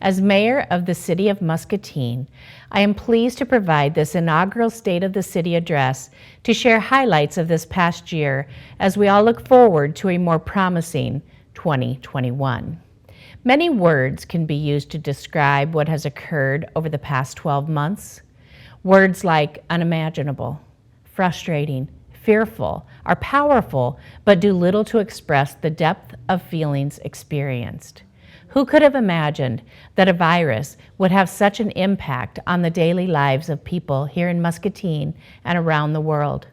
As mayor of the city of Muscatine, I am pleased to provide this inaugural State of the City address to share highlights of this past year as we all look forward to a more promising 2021. Many words can be used to describe what has occurred over the past 12 months. Words like unimaginable, frustrating, fearful are powerful, but do little to express the depth of feelings experienced. Who could have imagined that a virus would have such an impact on the daily lives of people here in Muscatine and around the world?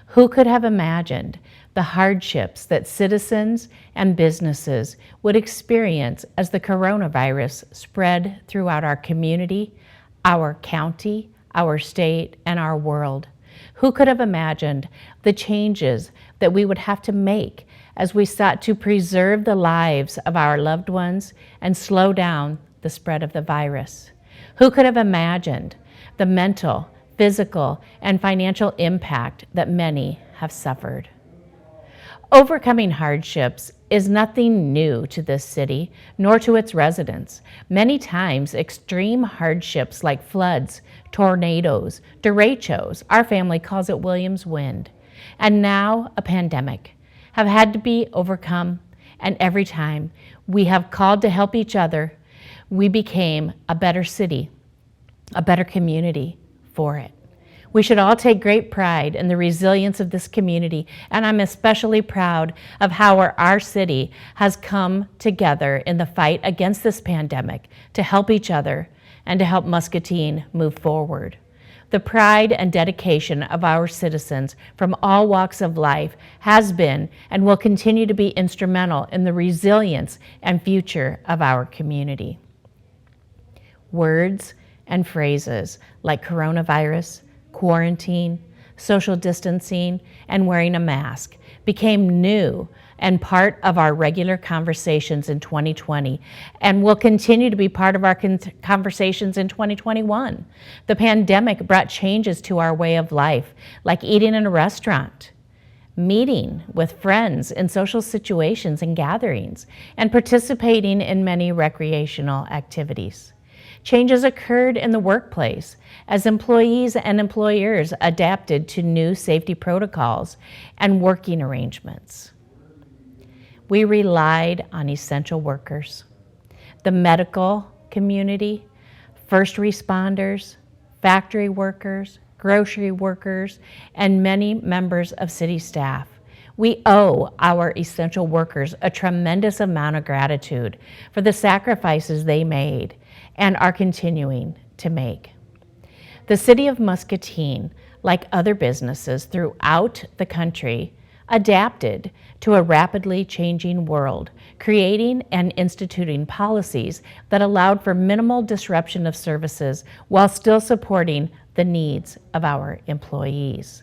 Who could have imagined the hardships that citizens and businesses would experience as the coronavirus spread throughout our community, our county, our state, and our world? Who could have imagined the changes that we would have to make as we sought to preserve the lives of our loved ones and slow down the spread of the virus? Who could have imagined the mental, physical, and financial impact that many have suffered? Overcoming hardships is nothing new to this city, nor to its residents. Many times, extreme hardships like floods, tornadoes, derechos, our family calls it Williams Wind, and now a pandemic, have had to be overcome, and every time we have called to help each other, we became a better city, a better community for it. We should all take great pride in the resilience of this community, and I'm especially proud of how our city has come together in the fight against this pandemic to help each other and to help Muscatine move forward. The pride and dedication of our citizens from all walks of life has been and will continue to be instrumental in the resilience and future of our community. Words and phrases like coronavirus, quarantine, social distancing, and wearing a mask became new and part of our regular conversations in 2020 and will continue to be part of our conversations in 2021. The pandemic brought changes to our way of life, like eating in a restaurant, meeting with friends in social situations and gatherings, and participating in many recreational activities. Changes occurred in the workplace as employees and employers adapted to new safety protocols and working arrangements. We relied on essential workers, the medical community, first responders, factory workers, grocery workers, and many members of city staff. We owe our essential workers a tremendous amount of gratitude for the sacrifices they made and are continuing to make. The city of Muscatine, like other businesses throughout the country, adapted to a rapidly changing world, creating and instituting policies that allowed for minimal disruption of services while still supporting the needs of our employees.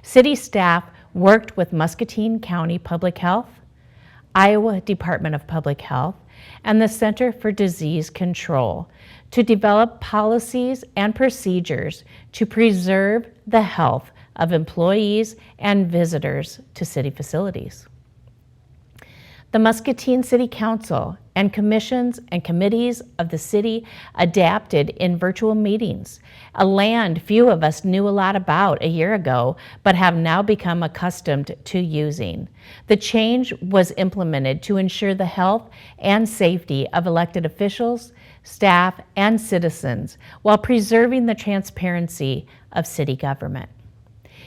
City staff worked with Muscatine County Public Health, Iowa Department of Public Health, and the Center for Disease Control to develop policies and procedures to preserve the health of employees and visitors to city facilities. The Muscatine City Council and commissions and committees of the city adapted in virtual meetings, a land few of us knew a lot about a year ago, but have now become accustomed to using. The change was implemented to ensure the health and safety of elected officials, staff, and citizens, while preserving the transparency of city government.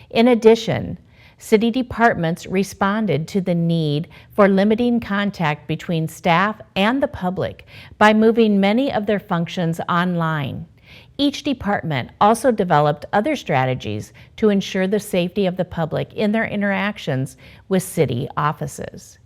In addition, city departments responded to the need for limiting contact between staff and the public by moving many of their functions online. Each department also developed other strategies to ensure the safety of the public in their interactions with city offices.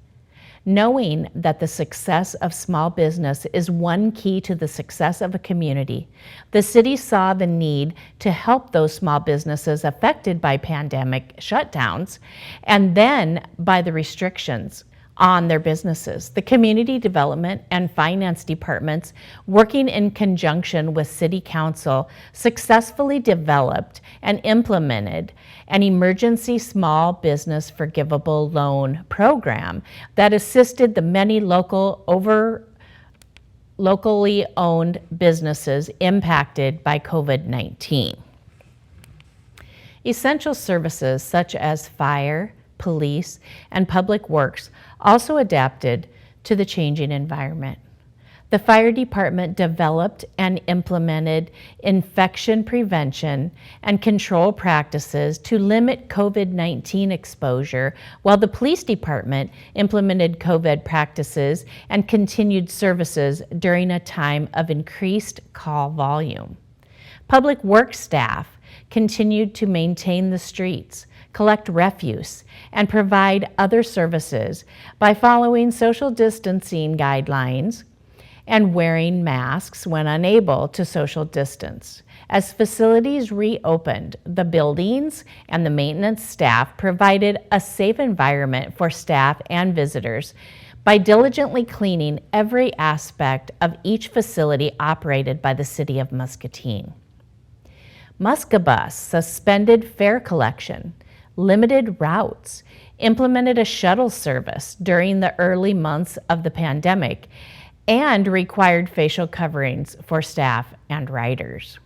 Knowing that the success of small business is one key to the success of a community, the city saw the need to help those small businesses affected by pandemic shutdowns and then by the restrictions on their businesses. The community development and finance departments, working in conjunction with City Council, successfully developed and implemented an emergency small business forgivable loan program that assisted the many local locally owned businesses impacted by COVID-19. Essential services such as fire, police, and public works also adapted to the changing environment. The fire department developed and implemented infection prevention and control practices to limit COVID-19 exposure, while the police department implemented COVID practices and continued services during a time of increased call volume. Public works staff continued to maintain the streets, collect refuse, and provide other services by following social distancing guidelines and wearing masks when unable to social distance. As facilities reopened, the buildings and the maintenance staff provided a safe environment for staff and visitors by diligently cleaning every aspect of each facility operated by the City of Muscatine. Muscabus suspended fare collection, limited routes, implemented a shuttle service during the early months of the pandemic, and required facial coverings for staff and riders.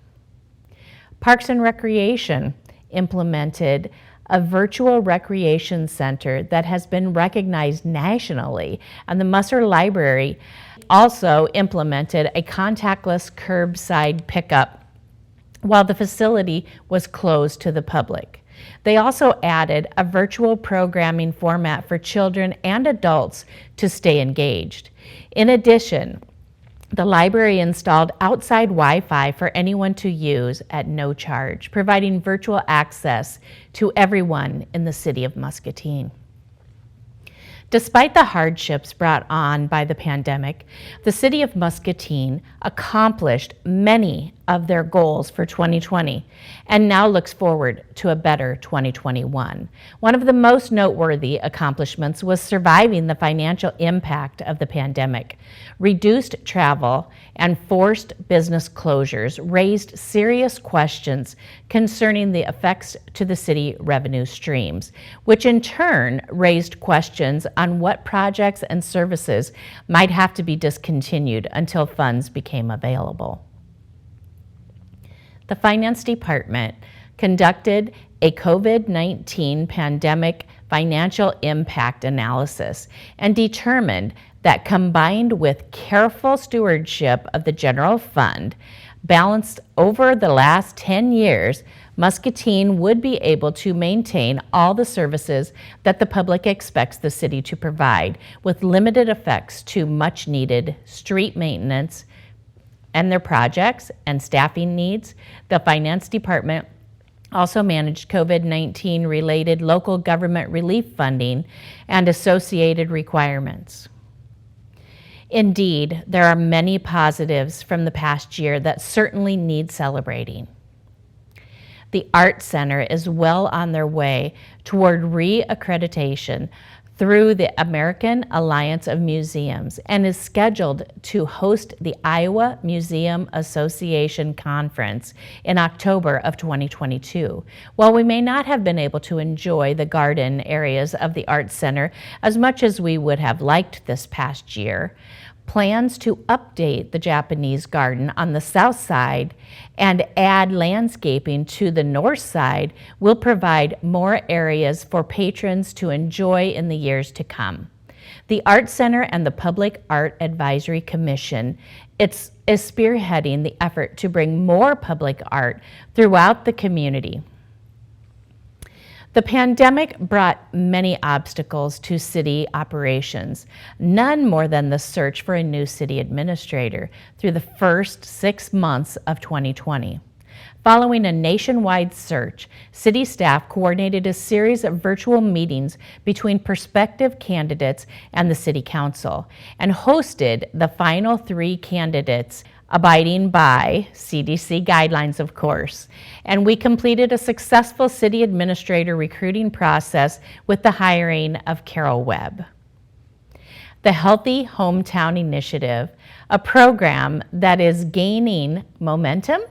Parks and Recreation implemented a virtual recreation center that has been recognized nationally, and the Musser Library also implemented a contactless curbside pickup while the facility was closed to the public. They also added a virtual programming format for children and adults to stay engaged. In addition, the library installed outside Wi-Fi for anyone to use at no charge, providing virtual access to everyone in the City of Muscatine. Despite the hardships brought on by the pandemic, the City of Muscatine accomplished many of their goals for 2020 and now looks forward to a better 2021. One of the most noteworthy accomplishments was surviving the financial impact of the pandemic. Reduced travel and forced business closures raised serious questions concerning the effects to the city revenue streams, which in turn raised questions on what projects and services might have to be discontinued until funds became available. The Finance Department conducted a COVID-19 pandemic financial impact analysis and determined that combined with careful stewardship of the general fund, balanced over the last 10 years, Muscatine would be able to maintain all the services that the public expects the city to provide, with limited effects to much needed street maintenance and their projects and staffing needs. The Finance Department also managed COVID-19 related local government relief funding and associated requirements. Indeed, there are many positives from the past year that certainly need celebrating. The Art Center is well on their way toward re-accreditation through the American Alliance of Museums and is scheduled to host the Iowa Museum Association Conference in October of 2022. While we may not have been able to enjoy the garden areas of the Art Center as much as we would have liked this past year, plans to update the Japanese garden on the south side and add landscaping to the north side will provide more areas for patrons to enjoy in the years to come. The Art Center and the Public Art Advisory Commission is spearheading the effort to bring more public art throughout the community. The pandemic brought many obstacles to city operations, none more than the search for a new city administrator through the first 6 months of 2020. Following a nationwide search, city staff coordinated a series of virtual meetings between prospective candidates and the city council and hosted the final 3 candidates, abiding by CDC guidelines, of course. And we completed a successful city administrator recruiting process with the hiring of Carol Webb. The Healthy Hometown Initiative, a program that is gaining momentum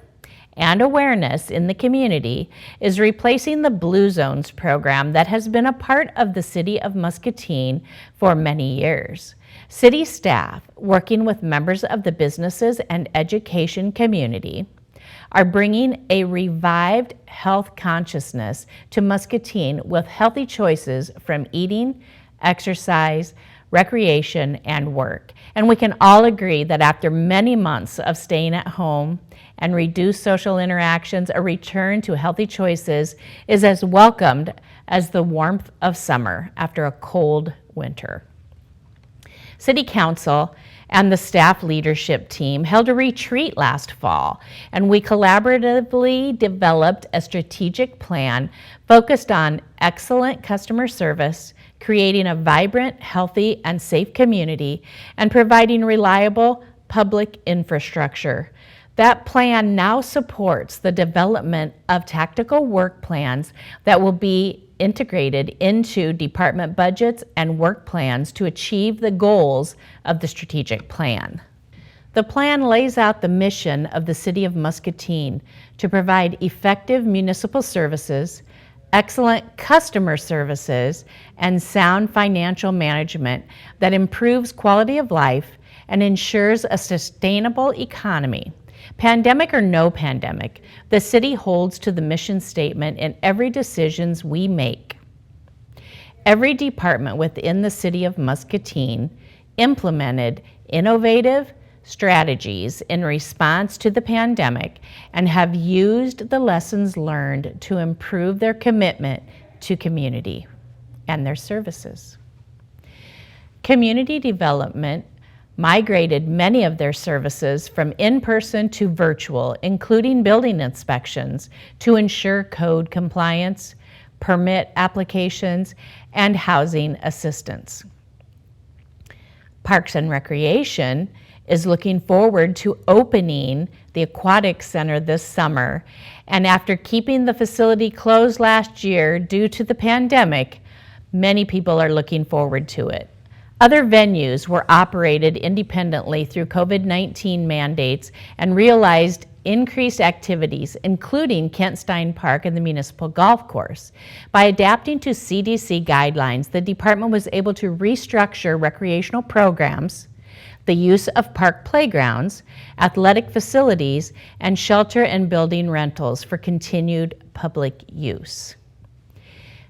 and awareness in the community is replacing the Blue Zones program that has been a part of the City of Muscatine for many years. City staff, working with members of the businesses and education community, are bringing a revived health consciousness to Muscatine with healthy choices from eating, exercise, recreation, and work. And we can all agree that after many months of staying at home and reduced social interactions, a return to healthy choices is as welcomed as the warmth of summer after a cold winter. City Council and the staff leadership team held a retreat last fall, and we collaboratively developed a strategic plan focused on excellent customer service, creating a vibrant, healthy, and safe community, and providing reliable public infrastructure. That plan now supports the development of tactical work plans that will be integrated into department budgets and work plans to achieve the goals of the strategic plan. The plan lays out the mission of the City of Muscatine to provide effective municipal services, excellent customer services, and sound financial management that improves quality of life and ensures a sustainable economy. Pandemic or no pandemic, the city holds to the mission statement in every decisions we make. Every department within the City of Muscatine implemented innovative strategies in response to the pandemic and have used the lessons learned to improve their commitment to community and their services. Community development migrated many of their services from in-person to virtual, including building inspections to ensure code compliance, permit applications, and housing assistance. Parks and Recreation is looking forward to opening the Aquatic Center this summer, and after keeping the facility closed last year due to the pandemic, many people are looking forward to it. Other venues were operated independently through COVID-19 mandates and realized increased activities, including Kent Stein Park and the municipal golf course. By adapting to CDC guidelines, the department was able to restructure recreational programs, the use of park playgrounds, athletic facilities, and shelter and building rentals for continued public use.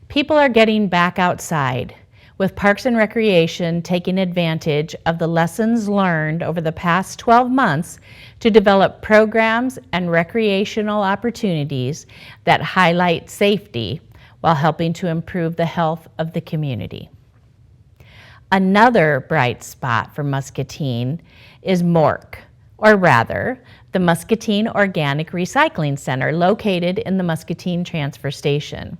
People are getting back outside, with Parks and Recreation taking advantage of the lessons learned over the past 12 months to develop programs and recreational opportunities that highlight safety while helping to improve the health of the community. Another bright spot for Muscatine is MORC, or rather, the Muscatine Organic Recycling Center located in the Muscatine Transfer Station.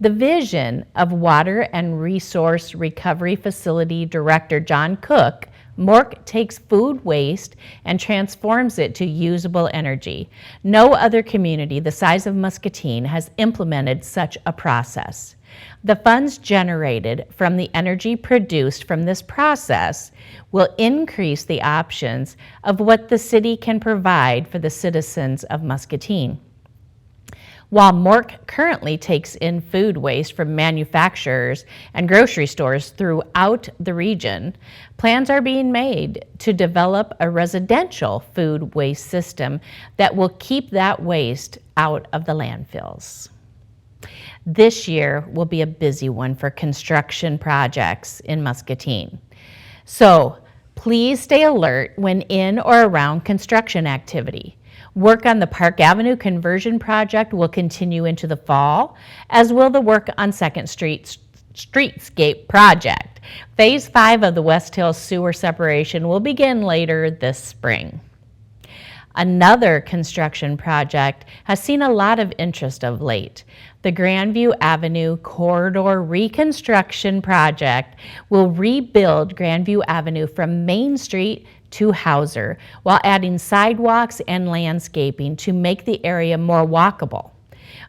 The vision of Water and Resource Recovery Facility Director John Cook, MORC takes food waste and transforms it to usable energy. No other community the size of Muscatine has implemented such a process. The funds generated from the energy produced from this process will increase the options of what the city can provide for the citizens of Muscatine. While MORC currently takes in food waste from manufacturers and grocery stores throughout the region, plans are being made to develop a residential food waste system that will keep that waste out of the landfills. This year will be a busy one for construction projects in Muscatine. So please stay alert when in or around construction activity. Work on the Park Avenue conversion project will continue into the fall, as will the work on 2nd Street Streetscape project. Phase 5 of the West Hills sewer separation will begin later this spring. Another construction project has seen a lot of interest of late. The Grandview Avenue Corridor Reconstruction Project will rebuild Grandview Avenue from Main Street to Hauser while adding sidewalks and landscaping to make the area more walkable.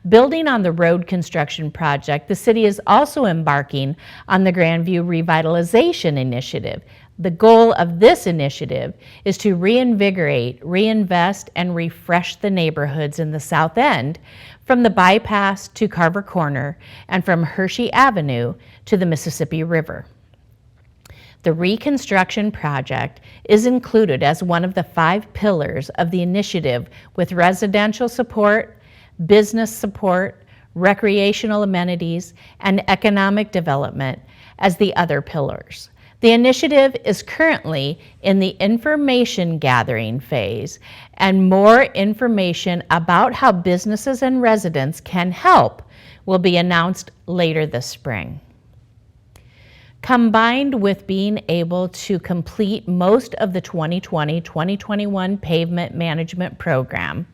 Building on the road construction project, the city is also embarking on the Grandview Revitalization Initiative. The goal of this initiative is to reinvigorate, reinvest, and refresh the neighborhoods in the South End from the bypass to Carver Corner and from Hershey Avenue to the Mississippi River. The reconstruction project is included as one of the 5 pillars of the initiative, with residential support, business support, recreational amenities, and economic development as the other pillars. The initiative is currently in the information gathering phase, and more information about how businesses and residents can help will be announced later this spring. Combined with being able to complete most of the 2020-2021 pavement management program,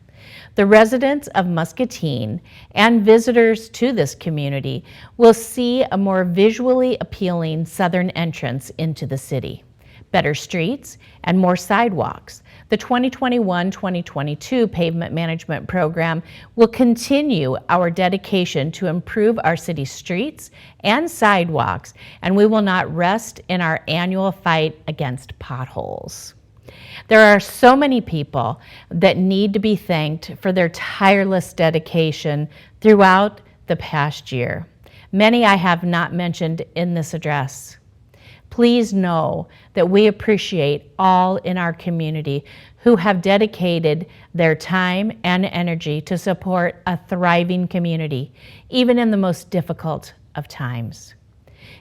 the residents of Muscatine and visitors to this community will see a more visually appealing southern entrance into the city, better streets, and more sidewalks. The 2021-2022 pavement management program will continue our dedication to improve our city streets and sidewalks, and we will not rest in our annual fight against potholes. There are so many people that need to be thanked for their tireless dedication throughout the past year. Many I have not mentioned in this address. Please know that we appreciate all in our community who have dedicated their time and energy to support a thriving community, even in the most difficult of times.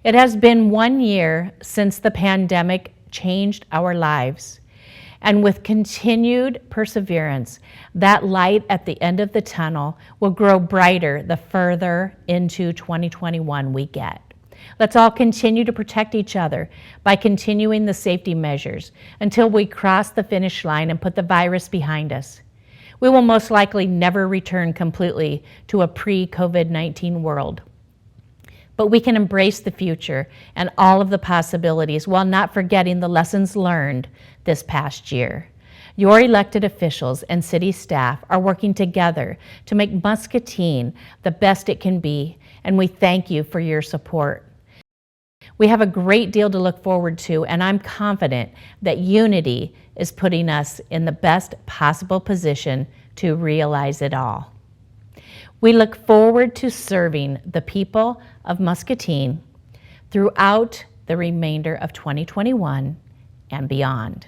It has been 1 year since the pandemic changed our lives. And with continued perseverance, that light at the end of the tunnel will grow brighter the further into 2021 we get. Let's all continue to protect each other by continuing the safety measures until we cross the finish line and put the virus behind us. We will most likely never return completely to a pre-COVID-19 world. But we can embrace the future and all of the possibilities while not forgetting the lessons learned this past year. Your elected officials and city staff are working together to make Muscatine the best it can be, and we thank you for your support. We have a great deal to look forward to, and I'm confident that unity is putting us in the best possible position to realize it all. We look forward to serving the people of Muscatine throughout the remainder of 2021 and beyond.